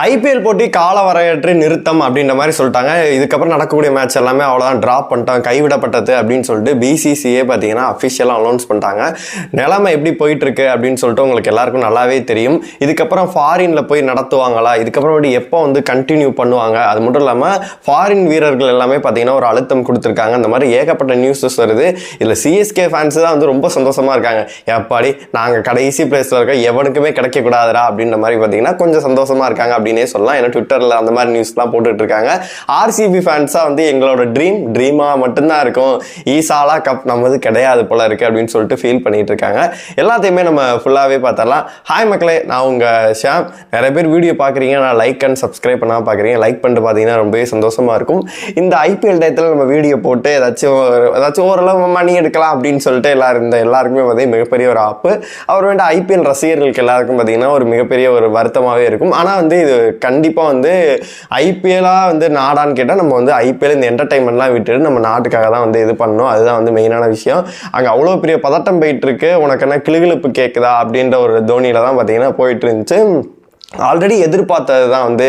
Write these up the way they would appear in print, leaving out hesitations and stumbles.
IPL போட்டி கால வரையற்ற நிறுத்தம் அப்படின்ற மாதிரி சொல்லிட்டாங்க. இதுக்கப்புறம் நடக்கக்கூடிய மேட்ச் எல்லாமே அவ்வளோதான் ட்ராப் பண்ணிட்டாங்க, கைவிடப்பட்டது அப்படின்னு சொல்லிட்டு பிசிசிஏ பார்த்தீங்கன்னா அஃபிஷியலாக அனௌன்ஸ் பண்ணிட்டாங்க. நிலைமை எப்படி போயிட்டு இருக்கு அப்படின்னு சொல்லிட்டு உங்களுக்கு எல்லாருக்கும் நல்லாவே தெரியும். இதுக்கப்புறம் ஃபாரினில் போய் நடத்துவாங்களா, இதுக்கப்புறம் எப்போ கண்டினியூ பண்ணுவாங்க, அது மட்டும் இல்லாமல் ஃபாரின் வீரர்கள் எல்லாமே பார்த்தீங்கன்னா ஒரு அழுத்தம் கொடுத்துருக்காங்க. இந்த மாதிரி ஏகப்பட்ட நியூஸஸ் வருது. இதில் சிஎஸ்கே ஃபேன்ஸ் தான் ரொம்ப சந்தோஷமாக இருக்காங்க. எப்பாடி நாங்கள் கடைசி பிளேஸில் இருக்க எவனுக்குமே கிடைக்கக்கூடாதுரா அப்படின்ற மாதிரி பார்த்தீங்கன்னா கொஞ்சம் சந்தோஷமாக இருக்காங்க அப்படின்னே சொல்லலாம். ஏன்னா ட்விட்டரில் அந்த மாதிரி நியூஸ்லாம் போட்டுட்டு இருக்காங்க. ஆர்சிபி ஃபேன்ஸாக எங்களோட ட்ரீமாக மட்டும்தான் இருக்கும், ஈசாலா கப் நம்மது கிடையாது போல இருக்கு அப்படின்னு சொல்லிட்டு ஃபீல் பண்ணிட்டு இருக்காங்க. எல்லாத்தையுமே நம்ம ஃபுல்லாகவே பார்த்தரலாம். ஹாய் மக்களே, நான் உங்கள் ஷாம். நிறைய பேர் வீடியோ பார்க்குறீங்க, நான் லைக் அண்ட் சப்ஸ்கிரைப் பண்ணால் பார்க்குறீங்க. லைக் பண்ணிட்டு பார்த்தீங்கன்னா ரொம்பவே சந்தோஷமாக இருக்கும். இந்த ஐபிஎல் டயத்தில் நம்ம வீடியோ போட்டு ஏதாச்சும் ஓரளவு மணி எடுக்கலாம் அப்படின்னு சொல்லிட்டு எல்லாருக்குமே மிகப்பெரிய ஒரு ஆப்பு. அவர் ஐபிஎல் ரசிகர்களுக்கு எல்லாருக்கும் பார்த்தீங்கன்னா ஒரு மிகப்பெரிய ஒரு வருத்தமாகவே இருக்கும். ஆனால் இது கண்டிப்பாக ஐபிஎல்லாக நாடான்னு கேட்டால் நம்ம ஐபிஎல் இந்த என்டர்டைன்மெண்ட்லாம் விட்டுட்டு நம்ம நாட்டுக்காக தான் இது பண்ணணும். அதுதான் மெயினான விஷயம். அங்கே அவ்வளோ பெரிய பதட்டம் போயிட்டு இருக்கு. உனக்கு என்ன கிளுகிழுப்பு கேட்குதா அப்படின்ற ஒரு தோனியில தான் பார்த்தீங்கன்னா போயிட்டு இருந்துச்சு. ஆல்ரெடி எதிர்பார்த்தது தான்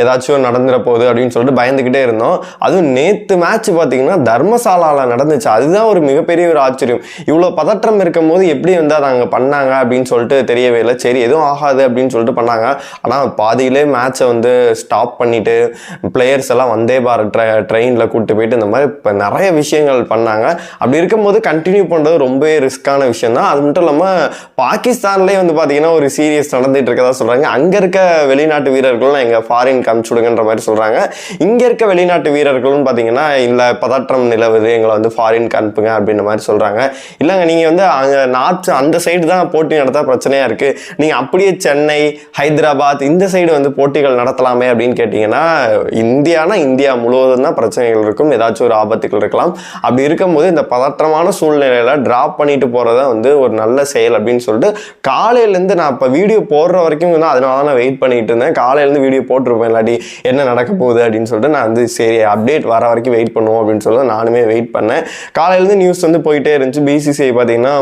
ஏதாச்சும் நடந்துட போகுது அப்படின்னு சொல்லிட்டு பயந்துக்கிட்டே இருந்தோம். அதுவும் நேற்று மேட்ச் பார்த்தீங்கன்னா தர்மசாலாவில் நடந்துச்சு. அதுதான் ஒரு மிகப்பெரிய ஒரு ஆச்சரியம். இவ்வளோ பதற்றம் இருக்கும் போது எப்படி நாங்கள் பண்ணாங்க அப்படின்னு சொல்லிட்டு தெரியவே இல்லை. சரி எதுவும் ஆகாது அப்படின்னு சொல்லிட்டு பண்ணாங்க. ஆனால் பாதியிலே மேட்சை ஸ்டாப் பண்ணிட்டு பிளேயர்ஸ் எல்லாம் வந்தே பாரத் ட்ரெயினில் கூப்பிட்டு போயிட்டு இந்த மாதிரி இப்போ நிறைய விஷயங்கள் பண்ணாங்க. அப்படி இருக்கும்போது கண்டினியூ பண்ணுறது ரொம்பவே ரிஸ்க்கான விஷயம் தான். அது மட்டும் இல்லாமல் பாகிஸ்தான்லேயே பார்த்தீங்கன்னா ஒரு சீரியஸ் நடந்துட்டு இருக்கதா சொல்கிறாங்க. அங்கே இருக்க வெளிநாட்டு வீரர்களும் எங்க ஃபாரின் காமிச்சுடுங்கன்ற மாதிரி சொல்றாங்க. இங்க இருக்க வெளிநாட்டு வீரர்களும் பாத்தீங்கன்னா இல்ல பதற்றம் நிலவுது, எங்களை ஃபாரின் அனுப்புங்க அப்படின்ற மாதிரி சொல்றாங்க. இல்லைங்க நீங்க அங்க நார்த் அந்த சைடு தான் போட்டி நடத்தா பிரச்சனையா இருக்கு, நீங்க அப்படியே சென்னை ஹைதராபாத் இந்த சைடு போட்டிகள் நடத்தலாமே அப்படின்னு கேட்டீங்கன்னா இந்தியா முழுவதும் தான் பிரச்சனைகள் இருக்கும், ஏதாச்சும் ஒரு ஆபத்துகள் இருக்கலாம். அப்படி இருக்கும்போது இந்த பதற்றமான சூழ்நிலையில டிராப் பண்ணிட்டு போறதா ஒரு நல்ல செயல் அப்படின்னு சொல்லிட்டு காலையில இருந்து நான் இப்ப வீடியோ போடுற வரைக்கும் அதனால வெயிட் பண்ணிட்டு இருந்தேன். காலையிலேருந்து வீடியோ போட்டிருப்பேன், இல்லாட்டி என்ன நடக்க போகுது அப்படின்னு சொல்லிட்டு நான் சரி அப்டேட் வர வரைக்கும் வெயிட் பண்ணுவோம் அப்படின்னு சொல்லிட்டு நானுமே வெயிட் பண்ணேன். காலையிலேருந்து நியூஸ் போயிட்டே இருந்துச்சு. பிசிசிஐ பார்த்தீங்கன்னா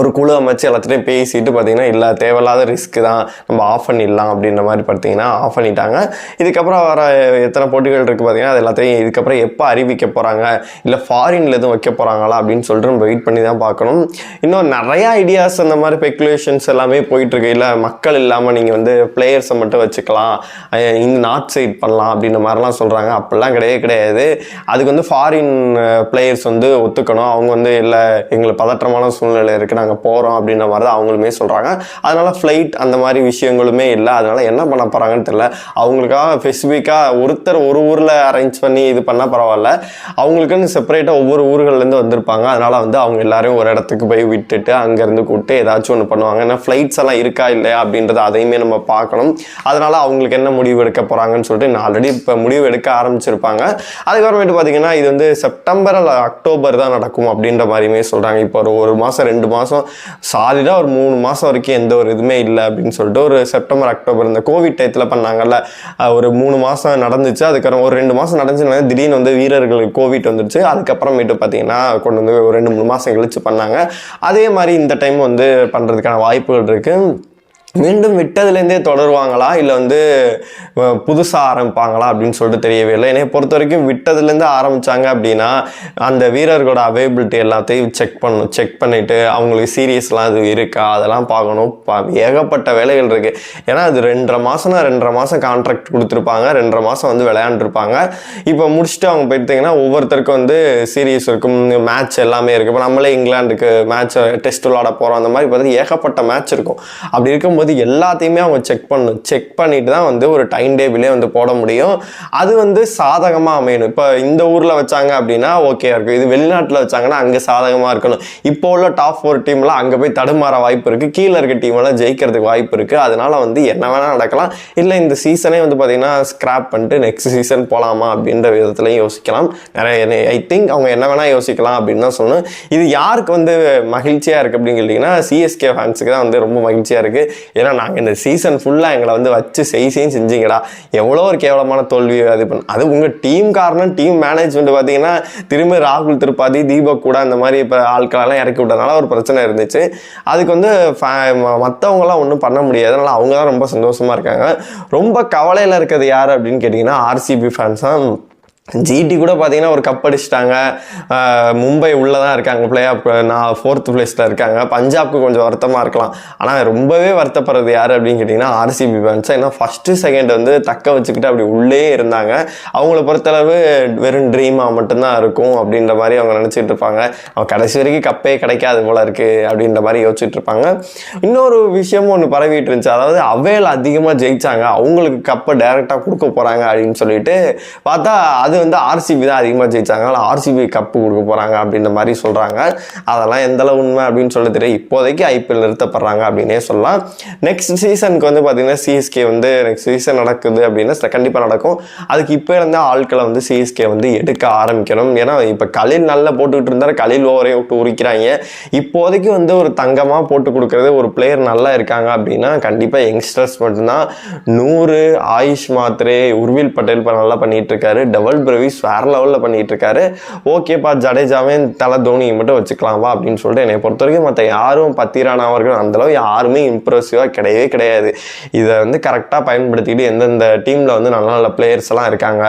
ஒரு குழு அமைச்சு எல்லாத்தையும் பேசிட்டு பார்த்தீங்கன்னா இல்லை தேவையில்லாத ரிஸ்க் தான், நம்ம ஆஃப் பண்ணிடலாம் அப்படின்ற மாதிரி பார்த்தீங்கன்னா ஆஃப் பண்ணிட்டாங்க. இதுக்கப்புறம் வர எத்தனை போட்டிகள் இருக்குது பார்த்தீங்கன்னா அது எல்லாத்தையும் இதுக்கப்புறம் எப்போ அறிவிக்க போகிறாங்க, இல்லை ஃபாரினில் எதுவும் வைக்க போகிறாங்களா அப்படின்னு சொல்லிட்டு நம்ம வெயிட் பண்ணி தான் பார்க்கணும். இன்னும் நிறையா ஐடியாஸ் அந்த மாதிரி ஸ்பெக்குலேஷன்ஸ் எல்லாமே போயிட்டுருக்கு. இல்லை மக்கள் இல்லாமல் நீங்கள் பிளேயர்ஸை மட்டும் வச்சுக்கலாம், இந்த நார்த் சைட் பண்ணலாம் அப்படின்ற மாதிரிலாம் சொல்கிறாங்க. அப்படிலாம் கிடையாது. அதுக்கு ஃபாரின் பிளேயர்ஸ் ஒத்துக்கணும். அவங்க இல்லை எங்களுக்கு பதற்றமான சூழ்நிலை இருக்குது, நாங்கள் போகிறோம் அப்படின்ற மாதிரி தான் அவங்களுமே சொல்கிறாங்க. அதனால் ஃப்ளைட் அந்த மாதிரி விஷயங்களுமே இல்லை. அதனால் என்ன பண்ண போகிறாங்கன்னு தெரியல. அவங்களுக்காக ஸ்பெசிஃபிக்காக ஒருத்தர் ஒரு ஊரில் அரேஞ்ச் பண்ணி இது பண்ணால் பரவாயில்ல, அவங்களுக்குன்னு செப்பரேட்டாக ஒவ்வொரு ஊர்கள்லேருந்து வந்திருப்பாங்க. அதனால் அவங்க எல்லாரையும் ஒரு இடத்துக்கு போய் விட்டுட்டு அங்கேருந்து கூப்பிட்டு ஏதாச்சும் ஒன்று பண்ணுவாங்க. ஏன்னா ஃப்ளைட்ஸ் எல்லாம் இருக்கா இல்லையா அப்படின்றத அதையுமே நம்ம பார்க்கணும். அதனால் அவங்களுக்கு என்ன முடிவு எடுக்க போகிறாங்கன்னு சொல்லிட்டு ஆல்ரெடி இப்போ முடிவு எடுக்க ஆரம்பிச்சிருப்பாங்க. அதுக்கப்புறமேட்டு பார்த்தீங்கன்னா இது செப்டம்பர் அல்ல அக்டோபர் தான் நடக்கும் அப்படின்ற மாதிரியுமே சொல்கிறாங்க. இப்போ ஒரு மாதம் 2 மாதம் சாலிடா ஒரு 3 மாசம் வரைக்கும் எந்த ஒரு இதுவுமே இல்லை அப்படின்னு சொல்லிட்டு ஒரு செப்டம்பர் அக்டோபர் இந்த கோவிட் டயத்தில் பண்ணாங்கல்ல, ஒரு 3 மாதம் நடந்துச்சு. அதுக்கப்புறம் ஒரு 2 மாதம் நடந்துச்சுன்னா திடீர்னு வீரர்களுக்கு கோவிட் வந்துருச்சு. அதுக்கப்புறமேட்டு பார்த்தீங்கன்னா கொண்டு ஒரு 2-3 மாதம் கழிச்சு பண்ணாங்க. அதே மாதிரி இந்த டைம் பண்ணுறதுக்கான வாய்ப்புகள் இருக்குது. மீண்டும் விட்டதுலேருந்தே தொடருவாங்களா இல்லை புதுசாக ஆரம்பிப்பாங்களா அப்படின்னு சொல்லிட்டு தெரியவே இல்லை. என்னை பொறுத்த வரைக்கும் விட்டதுலேருந்து ஆரம்பித்தாங்க அப்படின்னா அந்த வீரர்களோட அவைலபிலிட்டி எல்லாத்தையும் செக் பண்ணிவிட்டு அவங்களுக்கு சீரியஸ்லாம் அது இருக்கா அதெல்லாம் பார்க்கணும். ஏகப்பட்ட வேலைகள் இருக்குது. ஏன்னா அது 2.5 மாதம் கான்ட்ராக்ட் கொடுத்துருப்பாங்க, 2.5 மாதம் விளையாண்டுருப்பாங்க. இப்போ முடிச்சுட்டு அவங்க போயிட்டீங்கன்னா ஒவ்வொருத்தருக்கும் சீரியஸ் இருக்கும், மேட்ச் எல்லாமே இருக்குது. இப்போ நம்மளே இங்கிலாந்துக்கு மேட்ச் டெஸ்ட் விளாட போகிறோம், அந்த மாதிரி பார்த்து ஏகப்பட்ட மேட்ச் இருக்கும். அப்படி இருக்கும்போது எல்லாத்தையுமே அவங்க செக் பண்ணிட்டு தான் ஒரு டைம் டேபிளே போட முடியும். அது சாதகமாக அமையணும். இப்போ இந்த ஊரில் வச்சாங்க அப்படின்னா ஓகே இருக்கும், இது வெளிநாட்டில் வச்சாங்கன்னா அங்கே சாதகமாக இருக்கணும். இப்போ உள்ள டாப் 4 டீம்லாம் அங்கே போய் தடுமாற வாய்ப்பு இருக்குது, கீழே இருக்க டீமெல்லாம் ஜெயிக்கிறதுக்கு வாய்ப்பு இருக்குது. அதனால என்ன வேணால் நடக்கலாம். இல்லை இந்த சீசனே பார்த்தீங்கன்னா ஸ்கிராப் பண்ணிட்டு நெக்ஸ்ட் சீசன் போகலாமா அப்படின்ற விதத்துலையும் யோசிக்கலாம். நிறைய ஐ திங்க் அவங்க என்ன வேணால் யோசிக்கலாம் அப்படின்னு தான் சொல்லணும். இது யாருக்கு மகிழ்ச்சியாக இருக்குது அப்படின்னு கேட்டிங்கன்னா சிஎஸ்கே ஃபேன்ஸுக்கு தான் ரொம்ப மகிழ்ச்சியாக இருக்குது. ஏன்னா நாங்கள் இந்த சீசன் ஃபுல்லாக எங்களை வந்து வச்சு செய்யும் செஞ்சீங்கடா, எவ்வளோ ஒரு கேவலமான தோல்வி அது அது உங்கள் டீம் காரணம். டீம் மேனேஜ்மெண்ட் பார்த்தீங்கன்னா திரும்ப ராகுல் திரிபாதி, தீபக் கூட அந்த மாதிரி இப்போ ஆட்களெல்லாம் இறக்கி விட்டதுனால ஒரு பிரச்சனை இருந்துச்சு. அதுக்கு வந்து மற்றவங்களாம் ஒன்றும் பண்ண முடியாது. அதனால் அவங்க தான் ரொம்ப சந்தோஷமாக இருக்காங்க. ரொம்ப கவலையில் இருக்கிறது யார் அப்படின்னு கேட்டிங்கன்னா ஆர்சிபி ஃபேன்ஸ் தான். ஜிடி கூட பார்த்தீங்கன்னா ஒரு கப் அடிச்சிட்டாங்க. மும்பை உள்ளே தான் இருக்காங்க, பிளே ஆஃப் 4th பிளேஸில் இருக்காங்க. பஞ்சாப்க்கு கொஞ்சம் வருத்தமாக இருக்கலாம். ஆனால் ரொம்பவே வருத்தப்படுறது யார் அப்படின்னு கேட்டிங்கன்னா ஆர்சிபி ஃபேன்ஸ். ஏன்னா ஃபஸ்ட்டு செகண்ட் வந்து தக்க வச்சுக்கிட்டு அப்படி உள்ளே இருந்தாங்க. அவங்கள பொறுத்தளவு வெறும் ட்ரீமாக மட்டும்தான் இருக்கும் அப்படின்ற மாதிரி அவங்க நினச்சிட்டு இருப்பாங்க. அவங்க கடைசி வரைக்கும் கப்பே கிடைக்காது போல இருக்குது அப்படின்ற மாதிரி யோசிச்சுட்டு இருப்பாங்க. இன்னொரு விஷயமும் ஒன்று பரவிட்டு இருந்துச்சு. அதாவது அவேல் அதிகமாக ஜெயிச்சாங்க, அவங்களுக்கு கப்பை டைரெக்டாக கொடுக்க போகிறாங்க அப்படின்னு சொல்லிட்டு பார்த்தா அது வந்து ஆர்சிபி தான் அதிகமாக ஜெயிச்சாங்க, அதனால் ஆர்சிபி கப்பு கொடுக்க போகிறாங்க அப்படின்ற மாதிரி சொல்கிறாங்க. அதெல்லாம் எந்தளவு உண்மை அப்படின்னு சொல்ல தெரியும். இப்போதைக்கு ஐபிஎல் நிறுத்தப்படுறாங்க அப்படின்னே சொல்லலாம். நெக்ஸ்ட் சீசனுக்கு வந்து பார்த்திங்கன்னா சிஎஸ்கே வந்து நெக்ஸ்ட் சீசன் நடக்குது அப்படின்னா கண்டிப்பாக நடக்கும். அதுக்கு இப்போ இருந்த ஆட்களை வந்து சிஎஸ்கே வந்து எடுக்க ஆரம்பிக்கணும். ஏன்னா இப்போ கலில் நல்லா போட்டுக்கிட்டு இருந்தார், கலில் ஓவரே விட்டு உரிக்கிறாங்க. இப்போதைக்கு வந்து ஒரு தங்கமாக போட்டு கொடுக்குறது ஒரு பிளேயர் நல்லா இருக்காங்க அப்படின்னா கண்டிப்பாக யங்ஸ்டர்ஸ் மட்டும்தான். 100 ஆயுஷ் மாத்ரே, உர்வில் பட்டேல் இப்போ நல்லா பண்ணிகிட்டு இருக்காரு. டபுள் பிரவிஸ் வேற லெவலில் பண்ணிட்டு இருக்காரு. ஓகேப்பா, ஜடேஜாவே தலை தோனியை மட்டும் வச்சுக்கலாமா அப்படின்னு சொல்லிட்டு என்னை பொறுத்த வரைக்கும் மற்ற யாரும் பத்திரானா அவர்கள் அந்தளவு யாருமே இம்ப்ரெசிவாக கிடையவே கிடையாது. இதை வந்து கரெக்டாக பயன்படுத்திக்கிட்டு எந்தெந்த டீமில் வந்து நல்ல நல்ல பிளேயர்ஸ் எல்லாம் இருக்காங்க,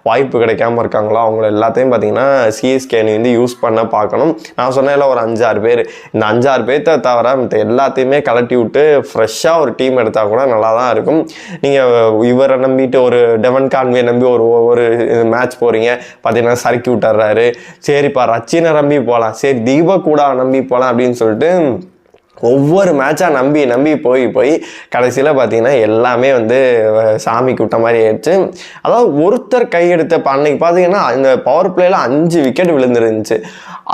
வாய்ப்பு கிடைக்காம இருக்காங்களோ அவங்கள எல்லாத்தையும் பார்த்தீங்கன்னா சிஎஸ்கே வந்து யூஸ் பண்ண பார்க்கணும். நான் சொன்னேன்ல ஒரு 5-6 பேர், இந்த 5-6 பேர்த்த தவிர மற்ற எல்லாத்தையுமே கலட்டி விட்டு ஃப்ரெஷ்ஷாக ஒரு டீம் எடுத்தால் கூட நல்லா தான் இருக்கும். நீங்கள் இவரை நம்பிட்டு ஒரு டெவன் கான்வே நம்பி ஒரு மேட்ச் போறீங்க, பார்த்தீங்கன்னா சறுக்கி விட்டுறாரு. சரிப்பா ரச்சினை நம்பி போகலாம், சரி தீபக் கூட நம்பி போகலாம் அப்படின்னு சொல்லிட்டு ஒவ்வொரு மேட்சாக நம்பி போய் கடைசியில் பார்த்தீங்கன்னா எல்லாமே வந்து சாமி கூட்ட மாதிரி ஆயிடுச்சு. அதாவது ஒருத்தர் கையெடுத்த அன்னைக்கு பார்த்தீங்கன்னா இந்த பவர் பிளேயில் 5 விக்கெட் விழுந்துருந்துச்சு.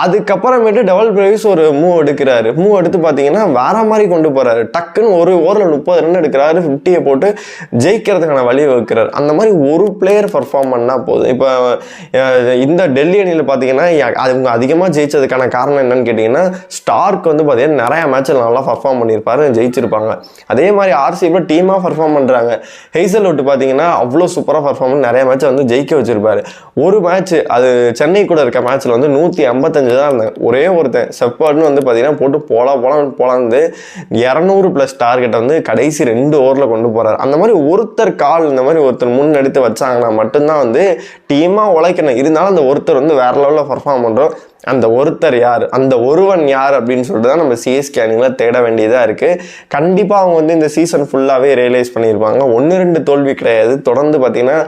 அதுக்கப்புறமேட்டு டபுள் பிரேவிஸ் ஒரு மூவ் எடுக்கிறாரு. மூவ் எடுத்து பார்த்தீங்கன்னா வேற மாதிரி கொண்டு போகிறாரு. டக்குன்னு ஒரு ஓவரில் 30 ரன் எடுக்கிறாரு, 50 போட்டு ஜெயிக்கிறதுக்கான வழி வைக்கிறார். அந்த மாதிரி ஒரு பிளேயர் பர்ஃபார்ம் பண்ணால் போதும். இப்போ இந்த டெல்லி அணியில் பார்த்தீங்கன்னா அவங்க அதிகமாக ஜெயிச்சதுக்கான காரணம் என்னன்னு கேட்டிங்கன்னா ஸ்டார்க் வந்து பார்த்தீங்கன்னா நிறையா மேட்ச் நல்லா பர்ஃபார்ம் பண்ணியிருப்பாரு, ஜெயிச்சிருப்பாங்க. அதே மாதிரி ஆர்சிபியில் டீமாக பர்ஃபார்ம் பண்ணுறாங்க. ஹெய்சல்வுட் பார்த்தீங்கன்னா அவ்வளோ சூப்பராக பர்ஃபார்ம் பண்ணி நிறைய மேட்சை வந்து ஜெயிக்க வச்சிருப்பாரு. ஒரு மேட்ச் அது சென்னை கூட இருக்க மேட்ச்சில் வந்து 155 தான் இருந்தாங்க. ஒரே ஒருத்தன் செப்பார்ட்னு வந்து பார்த்தீங்கன்னா போட்டு போலாந்து 200+ டார்கெட்டை வந்து கடைசி 2 ஓவரில் கொண்டு போகிறார். அந்த மாதிரி ஒருத்தர் கால் இந்த மாதிரி ஒருத்தர் முன்னெடுத்து வச்சாங்கன்னா மட்டும்தான் வந்து டீமாக உழைக்கணும். இருந்தாலும் அந்த ஒருத்தர் வந்து வேற லெவலில் பர்ஃபார்ம் பண்ணுறோம். அந்த ஒருத்தர் யார், அந்த ஒருவன் யார் அப்படின்னு சொல்லிட்டு தான் நம்ம சிஎஸ்கே அணியில் தேட வேண்டியதாக இருக்குது. கண்டிப்பாக அவங்க வந்து இந்த சீசன் ஃபுல்லாகவே ரியலைஸ் பண்ணியிருப்பாங்க. 1-2 தோல்வி கிடையாது, தொடர்ந்து பார்த்தீங்கன்னா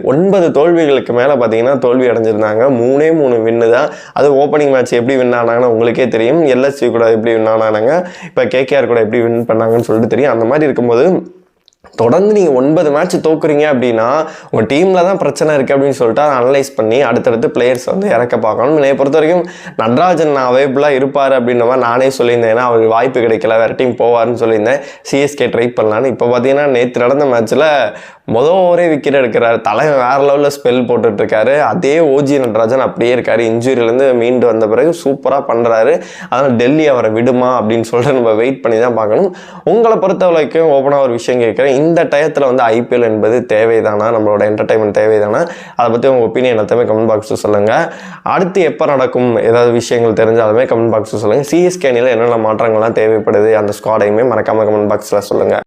9 தோல்விகளுக்கு மேலே பார்த்தீங்கன்னா தோல்வி அடைஞ்சிருந்தாங்க. 3 வின்னு தான். அது ஓப்பனிங் மேட்ச் எப்படி வின் ஆனாங்கன்னு உங்களுக்கே தெரியும். எல்எஸ்சி கூட எப்படி வின் ஆனாங்க, இப்போ கேகேஆர் கூட எப்படி வின் பண்ணாங்கன்னு சொல்லிட்டு தெரியும். அந்த மாதிரி இருக்கும்போது தொடர்ந்து நீங்கள் 9 மேட்ச் தோக்குறீங்க அப்படின்னா உங்கள் டீமில் தான் பிரச்சனை இருக்குது அப்படின்னு சொல்லிட்டு அதை அனலைஸ் பண்ணி அடுத்தடுத்து பிளேயர்ஸ் வந்து இறக்க பார்க்கணும். என்னை பொறுத்த வரைக்கும் நடராஜன் அவைலபிளாக இருப்பார் அப்படின்ற மாதிரி நானே சொல்லியிருந்தேன். ஏன்னா அவர் வாய்ப்பு கிடைக்கல, வேறு டீம் போவார்னு சொல்லியிருந்தேன். சிஎஸ்கே ட்ரை பண்ணலான்னு. இப்போ பார்த்தீங்கன்னா நேற்று நடந்த மேட்ச்சில் ஒரே விக்கெட் எடுக்கிறாரு. தலைவன் வேறு லெவலில் ஸ்பெல் போட்டுட்ருக்காரு. அதே ஓஜி நடராஜன் அப்படியே இருக்கார். இன்ஜுரியிலேருந்து மீண்டு வந்த பிறகு சூப்பராக பண்ணுறாரு. அதனால் டெல்லி அவரை விடுமா அப்படின்னு சொல்லிட்டு நம்ம வெயிட் பண்ணி தான் பார்க்கணும். உங்களை பொறுத்த வரைக்கும் ஓப்பனாக ஒரு விஷயம் கேட்குறேன். இந்த டயத்தில் வந்து ஐபிஎல் என்பது தேவைதானா, நம்மளோட என்டர்டைன்மெண்ட் தேவைதானா, அதை பற்றி உங்கள் ஒப்பீனியன் எல்லாத்தையுமே கமெண்ட் பாக்ஸில் சொல்லுங்கள். அடுத்து எப்போ நடக்கும் ஏதாவது விஷயங்கள் தெரிஞ்சாலுமே கமெண்ட் பாக்ஸில் சொல்லுங்கள். சிஎஸ்கே அணியில் என்னென்ன மாற்றங்கள்லாம் தேவைப்படுது அந்த ஸ்குவாடையுமே மறக்காமல் கமெண்ட் பாக்ஸில் சொல்லுங்கள்.